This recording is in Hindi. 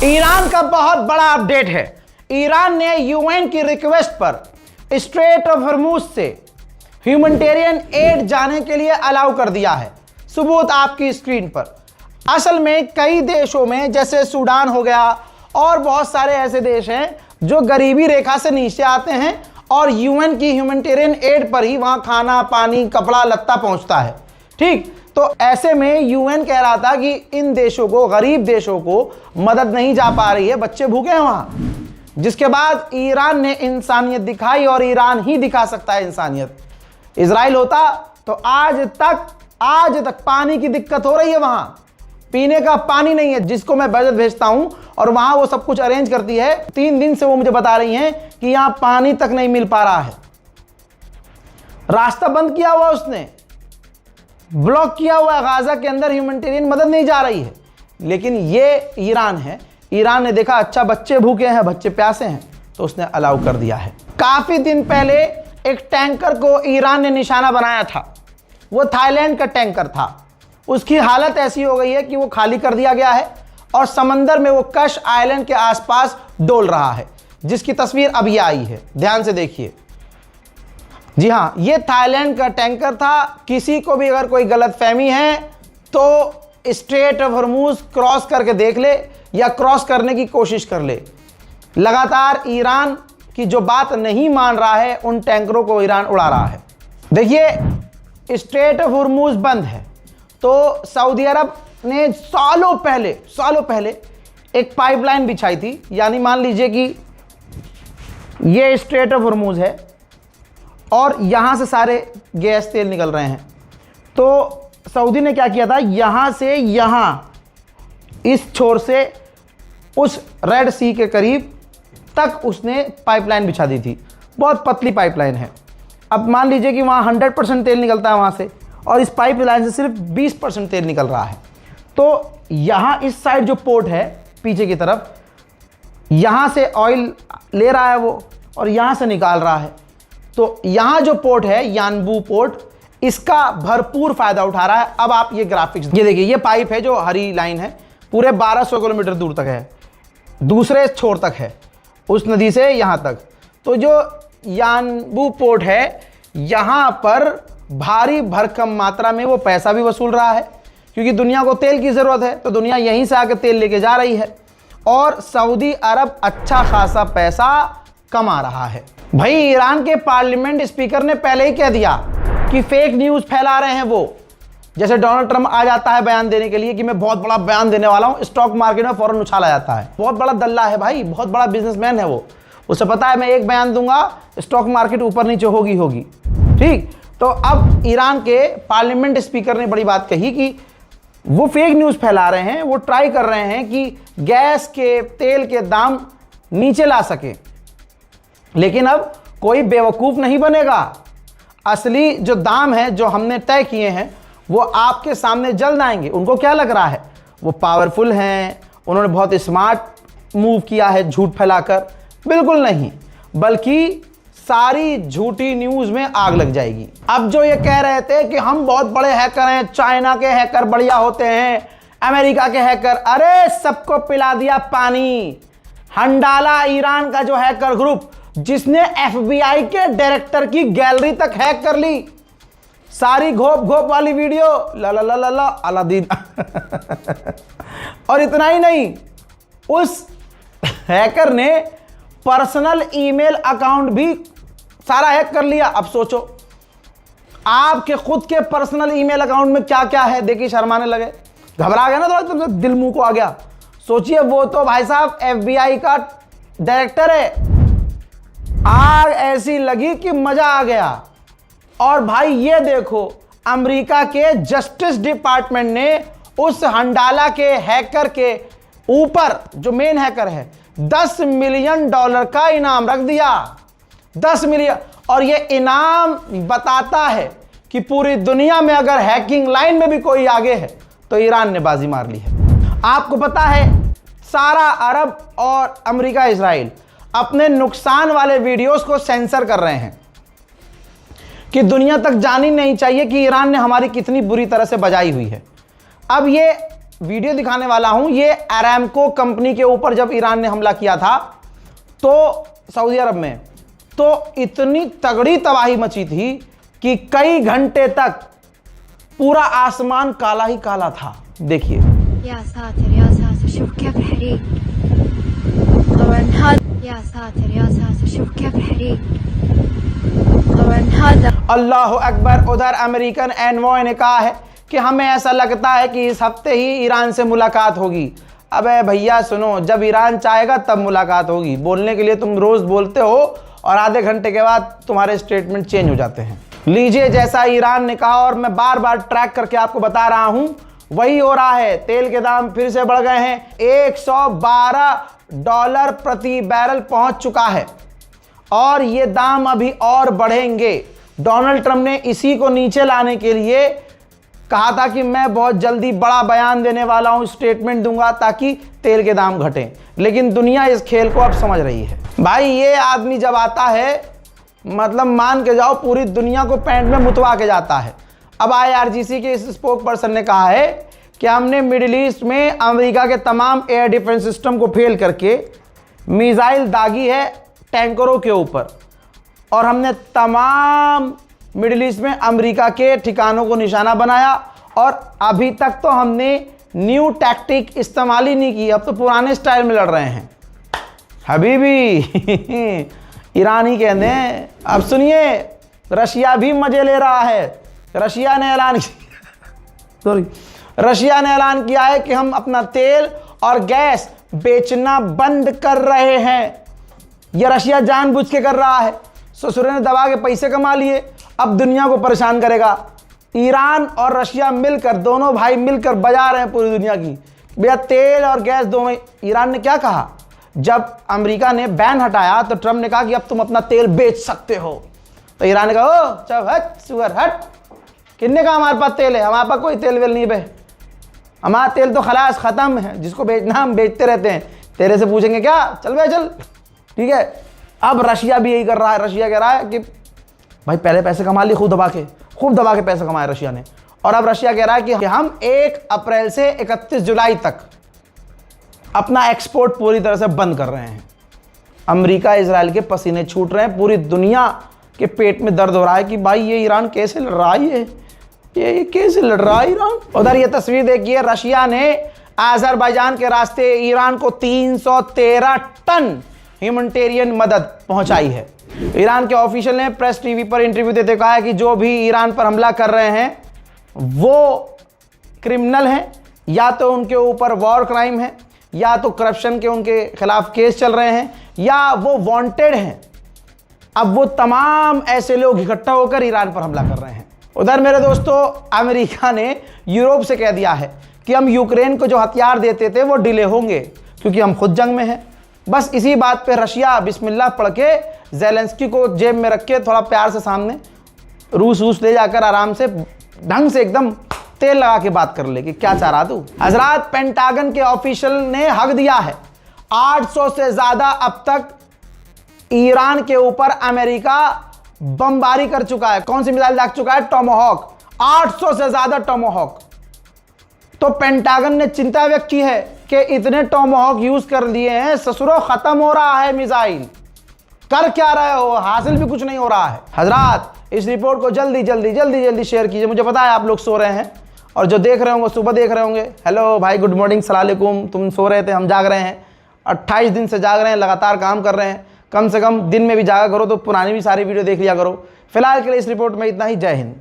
ईरान का बहुत बड़ा अपडेट है। ईरान ने यूएन की रिक्वेस्ट पर स्ट्रेट ऑफ हॉर्मुज से ह्यूमैनिटेरियन एड जाने के लिए अलाउ कर दिया है। सबूत आपकी स्क्रीन पर। असल में कई देशों में जैसे सूडान हो गया और बहुत सारे ऐसे देश हैं जो गरीबी रेखा से नीचे आते हैं और यूएन की ह्यूमैनिटेरियन एड पर ही वहां खाना पानी कपड़ा लत्ता पहुंचता है। ठीक, तो ऐसे में यूएन कह रहा था कि इन देशों को, गरीब देशों को मदद नहीं जा पा रही है, बच्चे भूखे हैं वहां। जिसके बाद ईरान ने इंसानियत दिखाई और ईरान ही दिखा सकता है इंसानियत। इजराइल होता तो आज तक पानी की दिक्कत हो रही है, वहां पीने का पानी नहीं है, जिसको मैं बजट भेजता हूं और वहां वो सब कुछ अरेंज करती है। 3 दिन से वो मुझे बता रही हैं कि यहां पानी तक नहीं मिल पा रहा है। रास्ता बंद किया हुआ, उसने ब्लॉक किया हुआ है, गाजा के अंदर ह्यूमैनिटेरियन मदद नहीं जा रही है। लेकिन ये ईरान है, ईरान ने देखा अच्छा बच्चे भूखे हैं, बच्चे प्यासे हैं, तो उसने अलाउ कर दिया है। काफी दिन पहले एक टैंकर को ईरान ने निशाना बनाया था, वो थाईलैंड का टैंकर था। उसकी हालत ऐसी हो गई है कि वो खाली कर दिया गया है और समंदर में वो कश आइलैंड के आसपास डोल रहा है, जिसकी तस्वीर अब ये आई है, ध्यान से देखिए। जी हाँ, ये थाईलैंड का टैंकर था। किसी को भी अगर कोई गलतफहमी है तो स्ट्रेट ऑफ हॉर्मुज क्रॉस करके देख ले या क्रॉस करने की कोशिश कर ले। लगातार ईरान की जो बात नहीं मान रहा है, उन टैंकरों को ईरान उड़ा रहा है। देखिए, स्ट्रेट ऑफ हॉर्मुज बंद है तो सऊदी अरब ने सालों पहले एक पाइपलाइन बिछाई थी। यानी मान लीजिए कि ये स्ट्रेट ऑफ हॉर्मुज है और यहां से सारे गैस तेल निकल रहे हैं। तो सऊदी ने क्या किया था, यहां से यहां इस छोर से उस रेड सी के करीब तक उसने पाइपलाइन बिछा दी थी। बहुत पतली पाइपलाइन है। अब मान लीजिए कि वहां 100% तेल निकलता है वहां से और इस पाइपलाइन से सिर्फ 20% तेल निकल रहा है। तो यहां इस साइड जो पोर्ट है पीछे की तरफ, यहां से ऑयल ले रहा है वो और यहां से निकाल रहा है। तो यहां जो पोर्ट है यानबू पोर्ट, इसका भरपूर फायदा उठा रहा है। अब आप ये ग्राफिक्स ये देखिए, ये पाइप है जो हरी लाइन है, पूरे 1200 किलोमीटर दूर तक है, दूसरे छोर तक है, उस नदी से यहां तक। तो जो यानबू पोर्ट है, यहां पर भारी भरकम मात्रा में वो पैसा भी वसूल रहा है, क्योंकि दुनिया को तेल की जरूरत है, तो दुनिया यहीं से आके तेल लेके जा रही है और सऊदी अरब अच्छा खासा पैसा कमा रहा है। भाई, ईरान के पार्लियामेंट स्पीकर ने पहले ही कह दिया कि फेक न्यूज फैला रहे हैं वो। जैसे डोनाल्ड ट्रंप आ जाता है बयान देने के लिए कि मैं बहुत बड़ा बयान देने वाला हूं, स्टॉक मार्केट में फौरन उछाला जाता है। बहुत बड़ा दल्ला है भाई, बहुत बड़ा बिजनेसमैन है वो। उसे पता है मैं एक बयान दूंगा, स्टॉक मार्केट ऊपर नीचे होगी। ठीक, तो अब ईरान के पार्लियामेंट स्पीकर ने बड़ी बात कही कि वो फेक न्यूज फैला रहे हैं, वो ट्राई कर रहे हैं कि गैस के तेल के दाम नीचे ला सके। लेकिन अब कोई बेवकूफ नहीं बनेगा। असली जो दाम है जो हमने तय किए हैं वो आपके सामने जल्द आएंगे। उनको क्या लग रहा है वो पावरफुल हैं, उन्होंने बहुत स्मार्ट मूव किया है झूठ फैलाकर। बिल्कुल नहीं, बल्कि सारी झूठी न्यूज में आग लग जाएगी। अब जो ये कह रहे थे कि हम बहुत बड़े हैकर हैं, चाइना के हैकर बढ़िया होते हैं, अमेरिका के हैकर, अरे सबको पिला दिया पानी। हंडाला ईरान का जो हैकर ग्रुप, जिसने एफबीआई के डायरेक्टर की गैलरी तक हैक कर ली, सारी घोप वाली वीडियो, ला ला ला ला ला अलादीन। और इतना ही नहीं, उस हैकर ने पर्सनल ईमेल अकाउंट भी सारा हैक कर लिया। अब सोचो आपके खुद के पर्सनल ईमेल अकाउंट में क्या क्या है। देखिए शर्माने लगे, घबरा गया ना थोड़ा, दिल मुंह को आ गया। सोचिए वो तो भाई साहब एफबीआई का डायरेक्टर है। आग ऐसी लगी कि मजा आ गया। और भाई ये देखो, अमेरिका के जस्टिस डिपार्टमेंट ने उस हंडाला के हैकर के ऊपर, जो मेन हैकर है, $10 मिलियन का इनाम रख दिया। 10 मिलियन। और ये इनाम बताता है कि पूरी दुनिया में अगर हैकिंग लाइन में भी कोई आगे है तो ईरान ने बाजी मार ली है। आपको पता है, सारा अरब और अमेरिका, इजराइल अपने नुकसान वाले वीडियोस को सेंसर कर रहे हैं कि दुनिया तक जानी नहीं चाहिए कि ईरान ने हमारी कितनी बुरी तरह से बजाई हुई है। अब ये वीडियो दिखाने वाला हूं। ये अरामको कंपनी के ऊपर जब ईरान ने हमला किया था तो सऊदी अरब में, तो इतनी तगड़ी तबाही मची थी कि कई घंटे तक पूरा आसमान काला ही काला था। देखिए या सातिर या सातिर शुफ कैफ हरीक तबन हद या सातिर या सातिर शुफ कैफ हरीक तबन हद। अल्लाह अकबर। उधर अमेरिकन एनवॉय ने कहा है कि हमें ऐसा लगता है कि इस हफ्ते ही ईरान से मुलाकात होगी। अबे भैया सुनो, जब ईरान चाहेगा तब मुलाकात होगी। बोलने के लिए तुम रोज बोलते हो और आधे घंटे के बाद तुम्हारे स्टेटमेंट चेंज हो जाते हैं। लीजिए, जैसा ईरान ने कहा और मैं बार बार ट्रैक करके आपको बता रहा हूं, वही हो रहा है। तेल के दाम फिर से बढ़ गए हैं, $112 प्रति बैरल पहुंच चुका है और ये दाम अभी और बढ़ेंगे। डोनाल्ड ट्रंप ने इसी को नीचे लाने के लिए कहा था कि मैं बहुत जल्दी बड़ा बयान देने वाला हूं, स्टेटमेंट दूंगा ताकि तेल के दाम घटें। लेकिन दुनिया इस खेल को अब समझ रही है। भाई ये आदमी जब आता है, मतलब मान के जाओ पूरी दुनिया को पैंट में मुतवा के जाता है। अब IRGC के इस स्पोक पर्सन ने कहा है कि हमने मिडिल ईस्ट में अमेरिका के तमाम एयर डिफेंस सिस्टम को फेल करके मिसाइल दागी है टैंकरों के ऊपर और हमने तमाम मिडिल ईस्ट में अमेरिका के ठिकानों को निशाना बनाया और अभी तक तो हमने न्यू टैक्टिक इस्तेमाल ही नहीं की, अब तो पुराने स्टाइल में लड़ रहे हैं हबीबी। ईरान ही कहते हैं। अब सुनिए, रशिया भी मजे ले रहा है। रशिया ने ऐलान किया है कि हम अपना तेल और गैस बेचना बंद कर रहे हैं। यह रशिया जानबूझ के कर रहा है। ससुर ने दबा के पैसे कमा लिए, अब दुनिया को परेशान करेगा। ईरान और रशिया मिलकर, दोनों भाई मिलकर बजा रहे हैं पूरी दुनिया की। भैया तेल और गैस दोनों। ईरान ने क्या कहा, जब अमेरिका ने बैन हटाया तो ट्रंप ने कहा कि अब तुम अपना तेल बेच सकते हो। तो ईरान ने कहा ओ चल हट सुगर हट, किन्ने का हमारे पास तेल है, हमारे पास कोई तेल वेल नहीं बे, हमारा तेल तो खलास खत्म है, जिसको बेचना हम बेचते रहते हैं, तेरे से पूछेंगे क्या, चल बे चल। ठीक है, अब रशिया भी यही कर रहा है। रशिया कह रहा है कि भाई पहले पैसे कमा लिए, खूब दबा के पैसे कमाए रशिया ने, और अब रशिया कह रहा है कि हम 1 अप्रैल से 31 जुलाई तक अपना एक्सपोर्ट पूरी तरह से बंद कर रहे हैं। अमेरिका इजराइल के पसीने छूट रहे हैं, पूरी दुनिया के पेट में दर्द हो रहा है कि भाई ये ईरान कैसे लड़ रहा है, ये कैसे लड़ रहा है ईरान। उधर ये तस्वीर देखिए, रशिया ने अजरबैजान के रास्ते ईरान को 313 टन ह्यूमैनिटेरियन मदद पहुंचाई है। ईरान के ऑफिशियल ने प्रेस टीवी पर इंटरव्यू देते कहा है कि जो भी ईरान पर हमला कर रहे हैं वो क्रिमिनल हैं, या तो उनके ऊपर वॉर क्राइम है, या तो करप्शन के उनके खिलाफ केस चल रहे हैं, या वो वांटेड हैं। अब वो तमाम ऐसे लोग इकट्ठा होकर ईरान पर हमला कर रहे हैं। उधर मेरे दोस्तों, अमेरिका ने यूरोप से कह दिया है कि हम यूक्रेन को जो हथियार देते थे वो डिले होंगे क्योंकि हम खुद जंग में हैं। बस इसी बात पे रशिया बिस्मिल्लाह पढ़ के ज़ेलेंस्की को जेब में रख के थोड़ा प्यार से सामने रूस ले जाकर आराम से ढंग से एकदम तेल लगा के बात कर ले कि क्या चाह रहा तू। हजरात, पेंटागन के ऑफिशियल ने हक दिया है 800 से ज्यादा अब तक ईरान के ऊपर अमेरिका बमबारी कर चुका है। कौन सी मिसाइल दाग चुका है? टोमाहॉक। 800 से ज्यादा टोमाहॉक। तो पेंटागन ने चिंता व्यक्त की है कि इतने टोमाहॉक यूज कर लिए हैं, ससुरो खत्म हो रहा है मिसाइल। कर क्या रहे हो, हासिल भी कुछ नहीं हो रहा है। हजरात, इस रिपोर्ट को जल्दी शेयर कीजिए। मुझे पता है आप लोग सो रहे हैं और जो देख रहे होंगे सुबह देख रहे होंगे। हेलो भाई, गुड मॉर्निंग, सलाम अलैकुम। तुम सो रहे थे, हम जाग रहे हैं। 28 दिन से जाग रहे हैं, लगातार काम कर रहे हैं। कम से कम दिन में भी जागा करो तो पुरानी भी सारी वीडियो देख लिया करो। फिलहाल के लिए इस रिपोर्ट में इतना ही। जय हिंद।